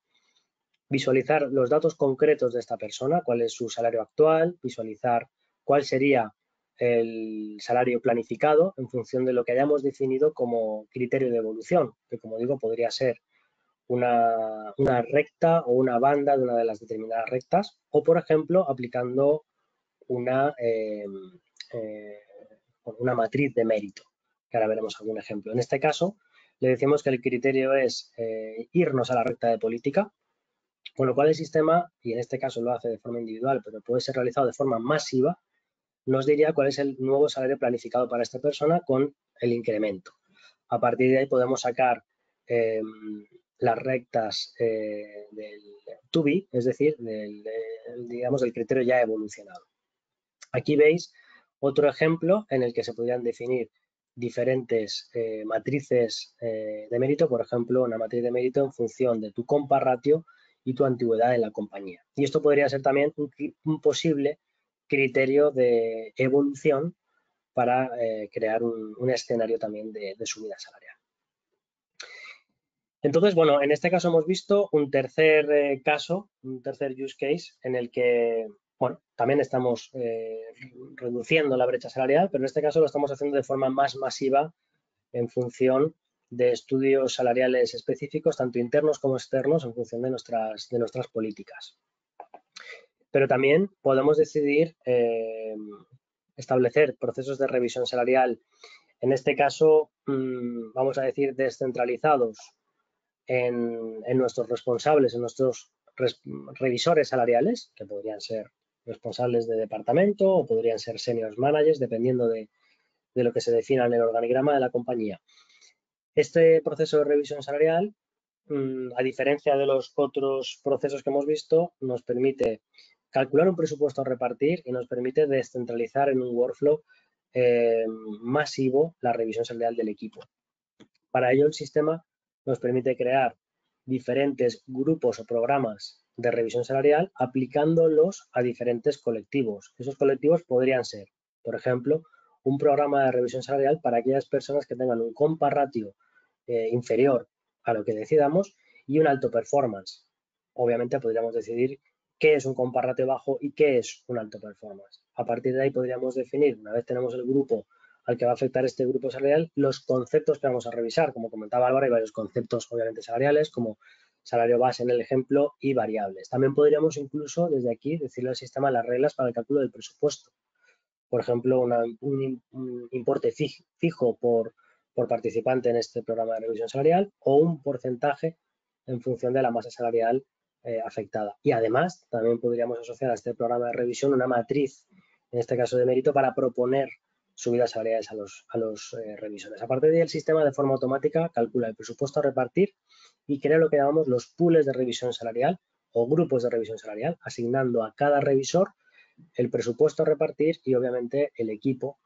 S3: visualizar los datos concretos de esta persona, cuál es su salario actual, visualizar cuál sería el salario planificado en función de lo que hayamos definido como criterio de evolución, que como digo podría ser una recta o una banda de una de las determinadas rectas, o por ejemplo aplicando una matriz de mérito, que ahora veremos algún ejemplo. En este caso le decimos que el criterio es irnos a la recta de política, con lo cual el sistema, y en este caso lo hace de forma individual, pero puede ser realizado de forma masiva, nos diría cuál es el nuevo salario planificado para esta persona con el incremento. A partir de ahí podemos sacar las rectas del to be, es decir, digamos, del criterio ya evolucionado. Aquí veis otro ejemplo en el que se podrían definir diferentes matrices de mérito, por ejemplo, una matriz de mérito en función de tu compa ratio y tu antigüedad en la compañía. Y esto podría ser también un posible criterio de evolución para crear un escenario también de subida salarial. Entonces, bueno, en este caso hemos visto un tercer caso, un tercer use case en el que, bueno, también estamos reduciendo la brecha salarial, pero en este caso lo estamos haciendo de forma más masiva en función de estudios salariales específicos, tanto internos como externos, en función de nuestras políticas. Pero también podemos decidir establecer procesos de revisión salarial, en este caso, vamos a decir, descentralizados en nuestros responsables, en nuestros revisores salariales, que podrían ser responsables de departamento o podrían ser senior managers, dependiendo de lo que se defina en el organigrama de la compañía. Este proceso de revisión salarial, a diferencia de los otros procesos que hemos visto, nos permite calcular un presupuesto a repartir y nos permite descentralizar en un workflow masivo la revisión salarial del equipo. Para ello, el sistema nos permite crear diferentes grupos o programas de revisión salarial aplicándolos a diferentes colectivos. Esos colectivos podrían ser, por ejemplo, un programa de revisión salarial para aquellas personas que tengan un compa ratio inferior a lo que decidamos y un alto performance. Obviamente podríamos decidir qué es un compa ratio bajo y qué es un alto performance. A partir de ahí podríamos definir, una vez tenemos el grupo al que va a afectar este grupo salarial, los conceptos que vamos a revisar. Como comentaba Álvaro, hay varios conceptos obviamente salariales, como salario base en el ejemplo y variables. También podríamos incluso desde aquí decirle al sistema las reglas para el cálculo del presupuesto. Por ejemplo, un importe fijo por participante en este programa de revisión salarial o un porcentaje en función de la masa salarial afectada. Y además, también podríamos asociar a este programa de revisión una matriz, en este caso de mérito, para proponer subidas salariales a los revisores. A partir de ahí, el sistema de forma automática calcula el presupuesto a repartir y crea lo que llamamos los pools de revisión salarial o grupos de revisión salarial, asignando a cada revisor el presupuesto a repartir y obviamente el equipo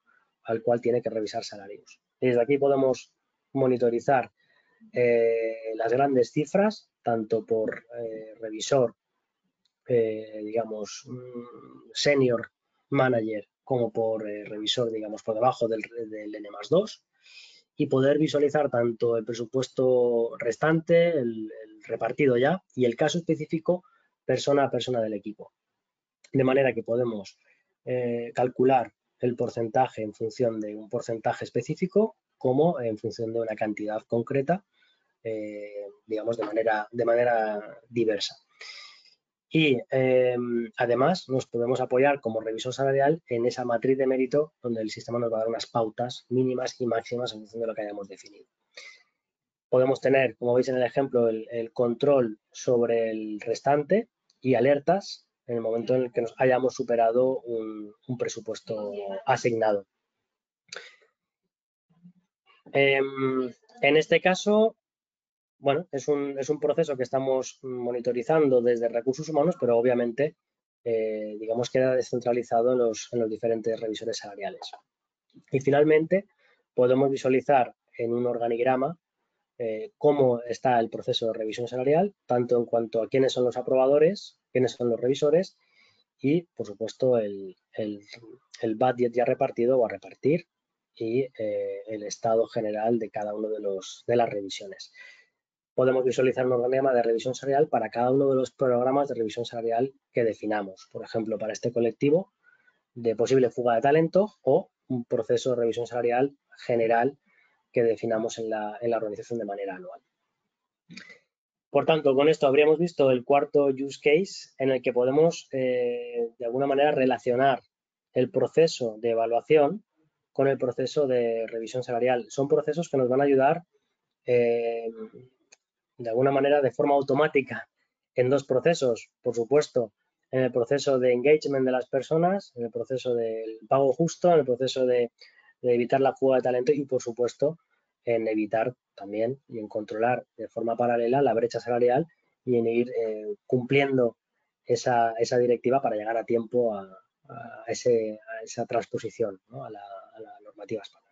S3: al cual tiene que revisar salarios. Desde aquí podemos monitorizar las grandes cifras, tanto por revisor, digamos, senior manager, como por revisor, digamos, por debajo del N+2, y poder visualizar tanto el presupuesto restante, el repartido ya, y el caso específico persona a persona del equipo. De manera que podemos calcular el porcentaje en función de un porcentaje específico como en función de una cantidad concreta, digamos, de manera diversa. Y además nos podemos apoyar como revisor salarial en esa matriz de mérito donde el sistema nos va a dar unas pautas mínimas y máximas en función de lo que hayamos definido. Podemos tener, como veis en el ejemplo, el control sobre el restante y alertas en el momento en el que nos hayamos superado un presupuesto asignado. En este caso, bueno, es un proceso que estamos monitorizando desde recursos humanos, pero obviamente, digamos, queda descentralizado en los diferentes revisores salariales. Y finalmente, podemos visualizar en un organigrama cómo está el proceso de revisión salarial, tanto en cuanto a quiénes son los aprobadores, quiénes son los revisores y, por supuesto, el budget ya repartido o a repartir y el estado general de cada uno de las revisiones. Podemos visualizar un organigrama de revisión salarial para cada uno de los programas de revisión salarial que definamos. Por ejemplo, para este colectivo de posible fuga de talento o un proceso de revisión salarial general que definamos en la organización de manera anual. Por tanto, con esto habríamos visto el cuarto use case en el que podemos, de alguna manera, relacionar el proceso de evaluación con el proceso de revisión salarial. Son procesos que nos van a ayudar, de alguna manera, de forma automática en dos procesos. Por supuesto, en el proceso de engagement de las personas, en el proceso del pago justo, en el proceso de evitar la fuga de talento y, por supuesto, en evitar también y en controlar de forma paralela la brecha salarial y en ir cumpliendo esa directiva para llegar a tiempo a esa transposición, ¿no? a la normativa española.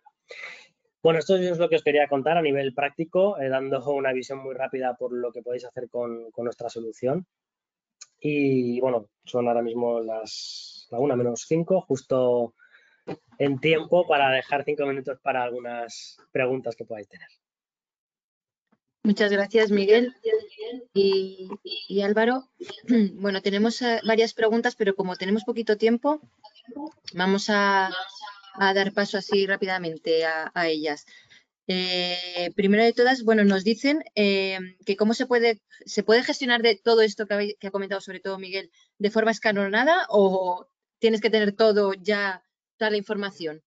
S3: Bueno, esto es lo que os quería contar a nivel práctico, dando una visión muy rápida por lo que podéis hacer con nuestra solución. Y bueno, son ahora mismo la 1:05, justo en tiempo para dejar 5 minutos para algunas preguntas que podáis tener.
S1: Muchas gracias, Miguel y Álvaro. Bueno, tenemos varias preguntas, pero como tenemos poquito tiempo, vamos a dar paso así rápidamente a ellas. Primero de todas, bueno, nos dicen que cómo se puede gestionar de todo esto que ha comentado sobre todo Miguel de forma escalonada o tienes que tener todo ya, toda la información.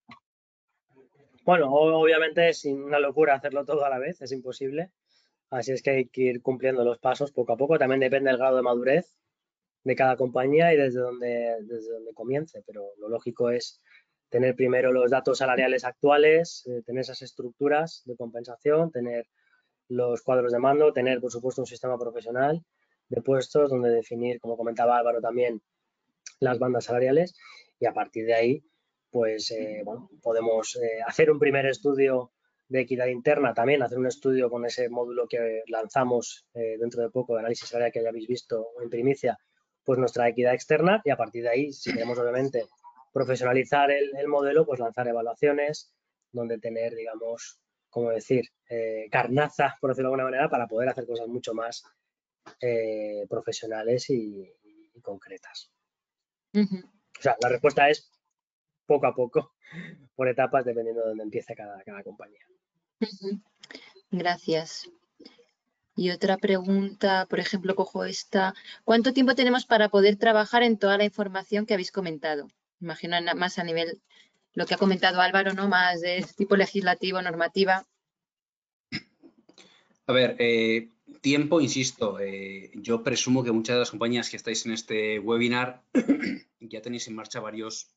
S3: Bueno, obviamente es una locura hacerlo todo a la vez, es imposible. Así es que hay que ir cumpliendo los pasos poco a poco. También depende del grado de madurez de cada compañía y desde donde comience, pero lo lógico es tener primero los datos salariales actuales, tener esas estructuras de compensación, tener los cuadros de mando, tener, por supuesto, un sistema profesional de puestos donde definir, como comentaba Álvaro también, las bandas salariales y a partir de ahí, pues, bueno, podemos hacer un primer estudio de equidad interna, también hacer un estudio con ese módulo que lanzamos dentro de poco de análisis salarial que ya habéis visto en primicia, pues nuestra equidad externa y a partir de ahí, si queremos obviamente profesionalizar el modelo, pues lanzar evaluaciones donde tener, digamos, como decir, carnaza, por decirlo de alguna manera, para poder hacer cosas mucho más profesionales y concretas. O sea, la respuesta es poco a poco, por etapas, dependiendo de dónde empiece cada compañía.
S1: Gracias. Y otra pregunta, por ejemplo, cojo esta. ¿Cuánto tiempo tenemos para poder trabajar en toda la información que habéis comentado? Imagino más a nivel, lo que ha comentado Álvaro, ¿no? Más de tipo legislativo, normativa.
S2: A ver, tiempo, insisto, yo presumo que muchas de las compañías que estáis en este webinar ya tenéis en marcha varios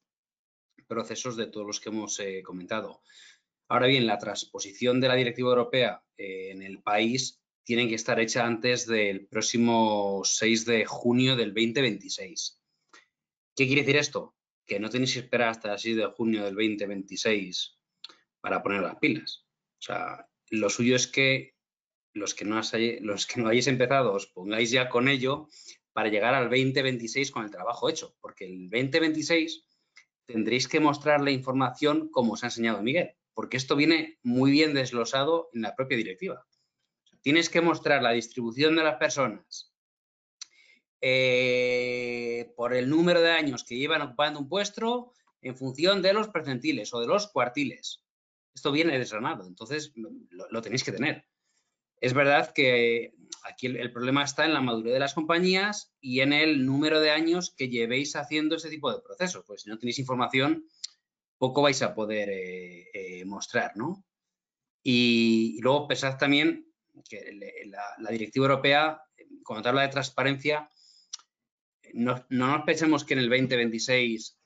S2: procesos de todos los que hemos comentado. Ahora bien, la transposición de la Directiva Europea en el país tiene que estar hecha antes del próximo 6 de junio del 2026. ¿Qué quiere decir esto? Que no tenéis que esperar hasta el 6 de junio del 2026 para poner las pilas. O sea, lo suyo es que los que no hayáis empezado os pongáis ya con ello para llegar al 2026 con el trabajo hecho, porque el 2026 tendréis que mostrar la información como os ha enseñado Miguel, porque esto viene muy bien desglosado en la propia directiva. Tienes que mostrar la distribución de las personas por el número de años que llevan ocupando un puesto en función de los percentiles o de los cuartiles. Esto viene desgranado, entonces lo tenéis que tener. Es verdad que aquí el problema está en la madurez de las compañías y en el número de años que llevéis haciendo este tipo de procesos. Pues si no tenéis información, poco vais a poder mostrar, ¿no? Y luego pensad también que la directiva europea, cuando te habla de transparencia, no nos pensemos que en el 2026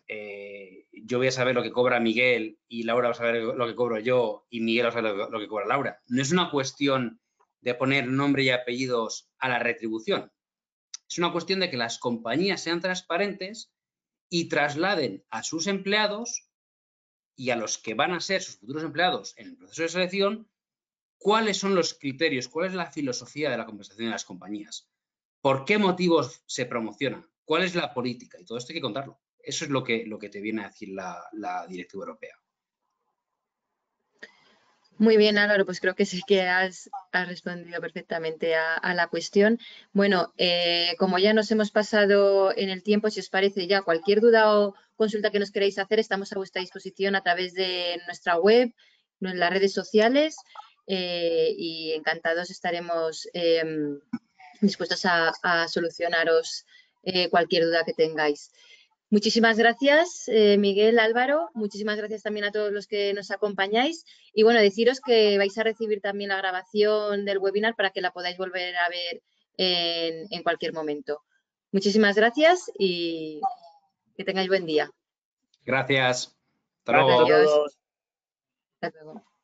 S2: yo voy a saber lo que cobra Miguel y Laura va a saber lo que cobro yo y Miguel va a saber lo que cobra Laura. No es una cuestión de poner nombre y apellidos a la retribución. Es una cuestión de que las compañías sean transparentes y trasladen a sus empleados y a los que van a ser sus futuros empleados en el proceso de selección cuáles son los criterios, cuál es la filosofía de la compensación de las compañías, por qué motivos se promociona, cuál es la política, y todo esto hay que contarlo. Eso es lo que te viene a decir la directiva europea.
S1: Muy bien, Álvaro, pues creo que sí que has respondido perfectamente a la cuestión. Bueno, como ya nos hemos pasado en el tiempo, si os parece ya cualquier duda o consulta que nos queráis hacer, estamos a vuestra disposición a través de nuestra web, en las redes sociales y encantados estaremos dispuestos a solucionaros cualquier duda que tengáis. Muchísimas gracias, Miguel, Álvaro. Muchísimas gracias también a todos los que nos acompañáis. Y bueno, deciros que vais a recibir también la grabación del webinar para que la podáis volver a ver en cualquier momento. Muchísimas gracias y que tengáis buen día.
S2: Gracias. Hasta
S3: Gracias
S2: luego.
S3: a todos.
S1: Hasta luego.